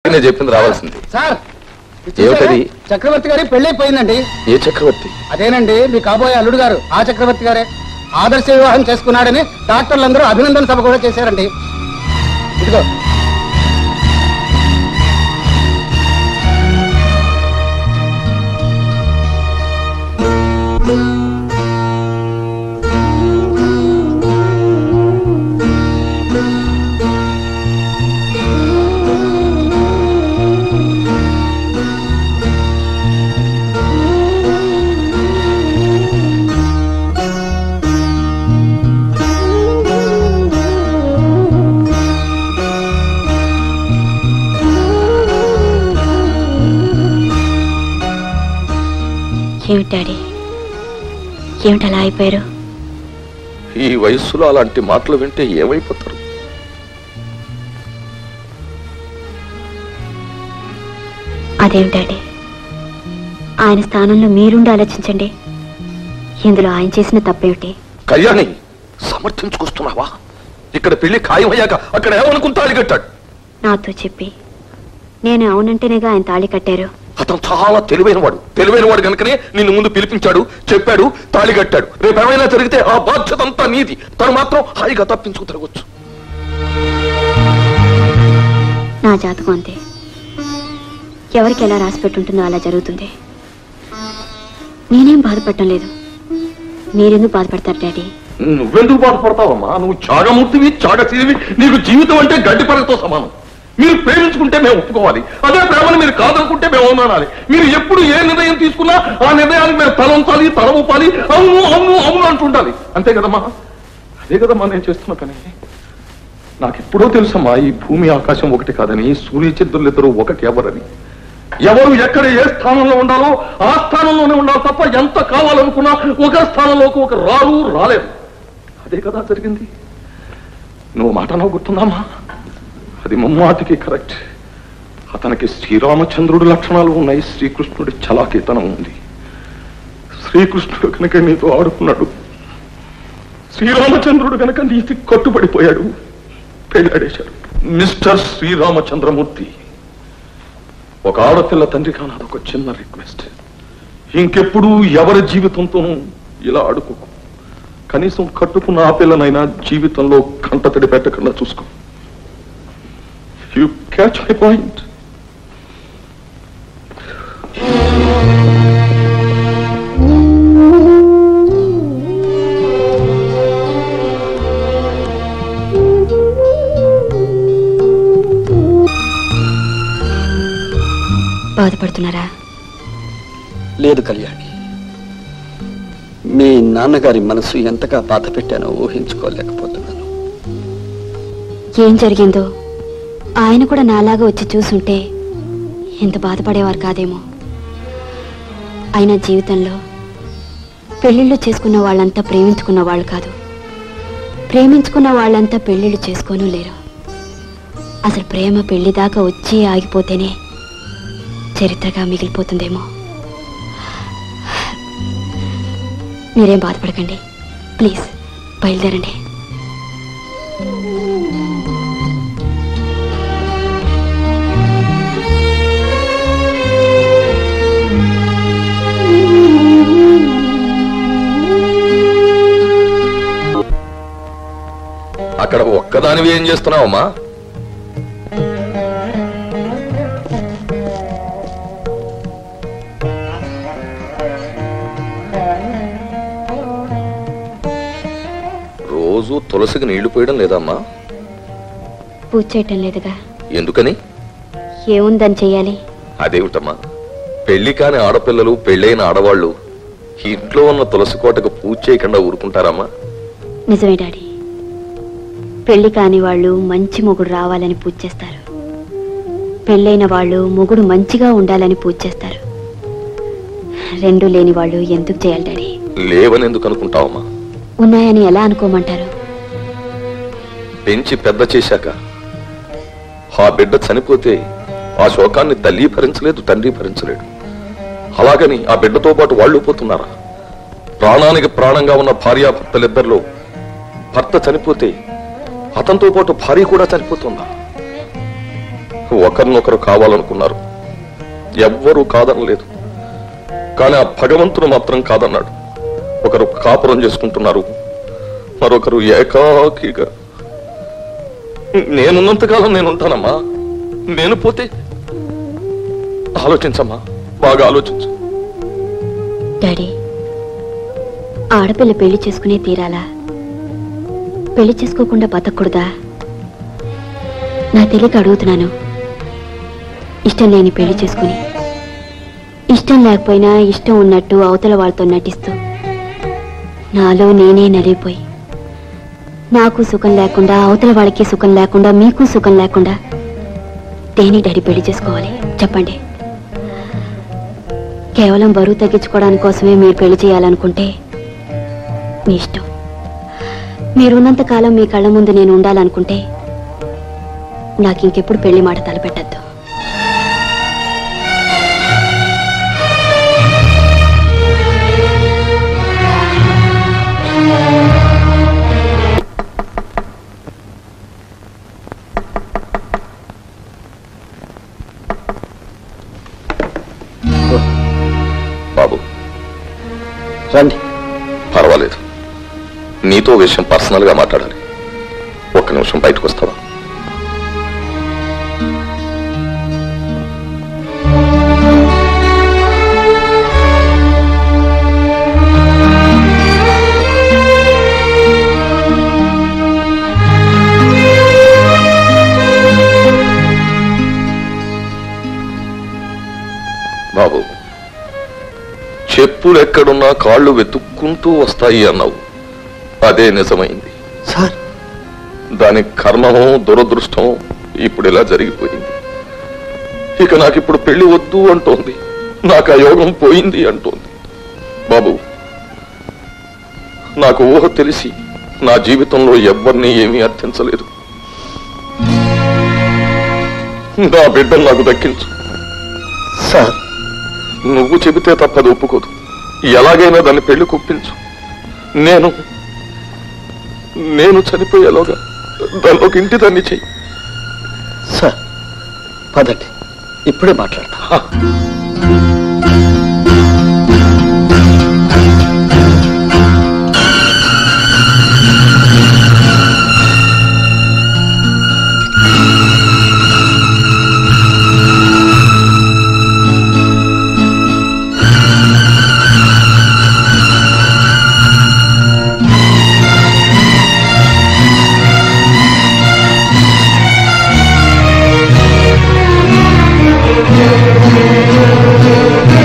చెప్పి నేను చెప్పింది రావాల్సింది. సార్ ఏమిటది? చక్రవర్తి గారి పెళ్ళైపోయిందండి. ఏ చక్రవర్తి? అదేనండి మీ కాబోయే అల్లుడు గారు. ఆ చక్రవర్తి గారే ఆదర్శ వివాహం చేసుకున్నాడని డాక్టర్లందరూ అభినందన సభ కూడా చేశారండి. ఇదిగో ఏమిటి డాడీ, ఏమిటి అలా అయిపోయారు? ఈ వయస్సులో అలాంటి మాటలు వింటే ఏమైపోతారు? అదేమిటి డాడీ, ఆయన స్థానంలో మీరుండి ఆలోచించండి. ఇందులో ఆయన చేసిన తప్పేమిటి? కళ్యాణి, సమర్థించుకొస్తున్నావా? ఇక్కడ పెళ్లి ఖాయమయ్యాక అక్కడ ఏమనుకుని తాళి కట్టాడు? నాతో చెప్పి నేను అవునంటేనేగా ఆయన తాళి కట్టారు. అతను చాలా తెలివైనవాడు కనుకనే నిన్ను ముందు పిలిపించాడు, చెప్పాడు, తాళి కట్టాడు. రేపు ఏమైనా జరిగితే ఆ బాధ్యత అంతా నీది. తను మాత్రం హాయిగా తప్పించుకు తిరగచ్చు. నా జాతకం అంతే, ఎవరికి ఎలా రాసి పెట్టుంటుందో అలా జరుగుతుంది. నేనేం బాధపడటం లేదు. మీరెందుకు బాధపడతారు డాడీ? నువ్వెందుకు బాధపడతావమ్మా? నువ్వు త్యాగమూర్తివి, త్యాగశీలివి. నీకు జీవితం అంటే గడ్డి పరగతో సమానం. మీరు ప్రేమించుకుంటే మేము ఒప్పుకోవాలి, అదే ప్రేమను మీరు కాదనుకుంటే మేము అవమానాలి. మీరు ఎప్పుడు ఏ నిర్ణయం తీసుకున్నా ఆ నిర్ణయానికి మేము తల ఉంచాలి, తల ఊపాలి, అవును అవును అవును అంటుండాలి. అంతే కదమ్మా? అదే కదమ్మా నేను చేస్తున్నా పని. నాకు ఎప్పుడో తెలుసమ్మా ఈ భూమి ఆకాశం ఒకటి కాదని, సూర్యచంద్రులిద్దరూ ఒకటి ఎవరని. ఎవరు ఎక్కడ ఏ స్థానంలో ఉండాలో ఆ స్థానంలోనే ఉండాలి తప్ప ఎంత కావాలనుకున్నా ఒక స్థానంలోకి ఒక రాలేరు. అదే కదా జరిగింది. నువ్వు మాట నాకు గుర్తుందమ్మా? అది ముమ్మాటికి కరెక్ట్. అతనికి శ్రీరామచంద్రుడి లక్షణాలు ఉన్నాయి, శ్రీకృష్ణుడి చలాకీతనం ఉంది. శ్రీకృష్ణుడు కనుక నీతో ఆడుకున్నాడు, శ్రీరామచంద్రుడు కనుక నీతి కట్టుబడిపోయాడు, పెళ్ళాడేశాడు. మిస్టర్ శ్రీరామచంద్రమూర్తి, ఒక ఆడపిల్ల తండ్రి కాని అదొక చిన్న రిక్వెస్ట్. ఇంకెప్పుడు ఎవరి జీవితంతోనూ ఇలా ఆడుకోకు. కనీసం కట్టుకున్న ఆ పిల్లనైనా జీవితంలో కంటతడి పెట్టకుండా చూసుకో. You catch my point? బాధపడుతున్నారా? లేదు కళ్యాణి, మీ నాన్నగారి మనసు ఎంతగా బాధ పెట్టానో ఊహించుకోలేకపోతున్నాను. ఏం జరిగిందో ఆయన కూడా నాలాగా వచ్చి చూసుంటే ఎంత బాధపడేవారు కాదేమో. అయినా జీవితంలో పెళ్లిళ్ళు చేసుకున్న వాళ్ళంతా ప్రేమించుకున్న వాళ్ళు కాదు, ప్రేమించుకున్న వాళ్ళంతా పెళ్లిళ్ళు చేసుకోను లేరు. అసలు ప్రేమ పెళ్లి దాకా వచ్చి ఆగిపోతేనే చరిత్రగా మిగిలిపోతుందేమో. మీరేం బాధపడకండి, ప్లీజ్ బయలుదేరండి. అక్కడ ఒక్కదానివి ఏం చేస్తున్నావమ్మా? రోజు తులసికి నీళ్లు పోయడం లేదమ్మా? పూజ చేయటం లేదుగా. ఎందుకని? ఏముందని చెయ్యాలి? అదేమిటమ్మా, పెళ్లి కాని ఆడపిల్లలు, పెళ్ళైన ఆడవాళ్లు ఇంట్లో ఉన్న తులసి కోటకు పూజ చేయకుండా ఊరుకుంటారమ్మా? నిజమే డాడీ, పెళ్లి కాని వాళ్ళు మంచి మొగుడు రావాలని పూజ చేస్తారు, పెళ్ళైన వాళ్ళు మొగుడు మంచిగా ఉండాలని పూజ చేస్తారు. రెండు లేని వాళ్ళు ఎందుకు చేయాలి డాడీ? లేవని ఎందుకు అనుకుంటావమ్మా? ఉన్నాయని ఎలా అనుకోమంటారు? పెంచి పెద్ద చేశాక ఆ బిడ్డ చనిపోతే ఆ శోకాన్ని తల్లి భరించలేదు, తండ్రి భరించలేడు. అలాగని ఆ బిడ్డతో పాటు వాళ్ళు పోతున్నారా? ప్రాణానికి ప్రాణంగా ఉన్న భార్యాభర్తలిద్దరిలో భర్త చనిపోతే అతనితో పాటు భార్య కూడా చనిపోతుందా? ఒకరినొకరు కావాలనుకున్నారు. ఎవ్వరూ కాదనలేదు. కానీ ఆ భగవంతుడు మాత్రం కాదన్నాడు. ఒకరు కాపురం చేసుకుంటున్నారు, మరొకరు ఏకాకిగా. నేనున్నంతకాలం నేను ఉంటానమ్మా. నేను పోతే ఆలోచించమ్మా, బాగా ఆలోచించు. డాడీ, ఆడపిల్ల పెళ్లి చేసుకునే తీరాలా? పెళ్లి చేసుకోకుండా బతకూడదా? నా తెలియక అడుగుతున్నాను. ఇష్టం లేని పెళ్లి చేసుకుని, ఇష్టం లేకపోయినా ఇష్టం ఉన్నట్టు అవతల వాళ్ళతో నటిస్తూ నాలో నేనే నలిగిపోయి, నాకు సుఖం లేకుండా, అవతల వాళ్ళకి సుఖం లేకుండా, మీకు సుఖం లేకుండా దేని డాడీ పెళ్లి చేసుకోవాలి చెప్పండి? కేవలం బరువు తగ్గించుకోవడానికి కోసమే మీరు పెళ్లి చేయాలనుకుంటే మీ ఇష్టం. మీరున్నంత కాలం మీ కళ్ళ ముందు నేను ఉండాలనుకుంటే నాకు ఇంకెప్పుడు పెళ్లి మాట తలపెట్టద్దు. బాబు రండి. పర్వాలేదు, నీతో విషయం పర్సనల్ గా మాట్లాడాలి. ఒక్క నిమిషం బయటకు వస్తావా? బాబు, చెప్పులు ఎక్కడున్నా కాళ్ళు వెతుక్కుంటూ వస్తాయి అన్నావు. అదే నిజమైంది. సార్, దాని కర్మమో దురదృష్టమో ఇప్పుడు ఇలా జరిగిపోయింది. ఇక నాకిప్పుడు పెళ్లి వద్దు అంటోంది, నాకు ఆ యోగం పోయింది అంటోంది. బాబు, నాకు ఊహ తెలిసి నా జీవితంలో ఎవ్వరినీ ఏమీ అర్థించలేదు. నా బిడ్డను నాకు దక్కించు. సార్, నువ్వు చెబితే తప్పది ఒప్పుకోదు. ఎలాగైనా దాన్ని పెళ్లి కుప్పించు. నేను చనిపోయేలోగా దానిలోకి ఇంటి దాన్ని చెయ్యి. సార్ పదండి, ఇప్పుడే మాట్లాడతా. Thank you.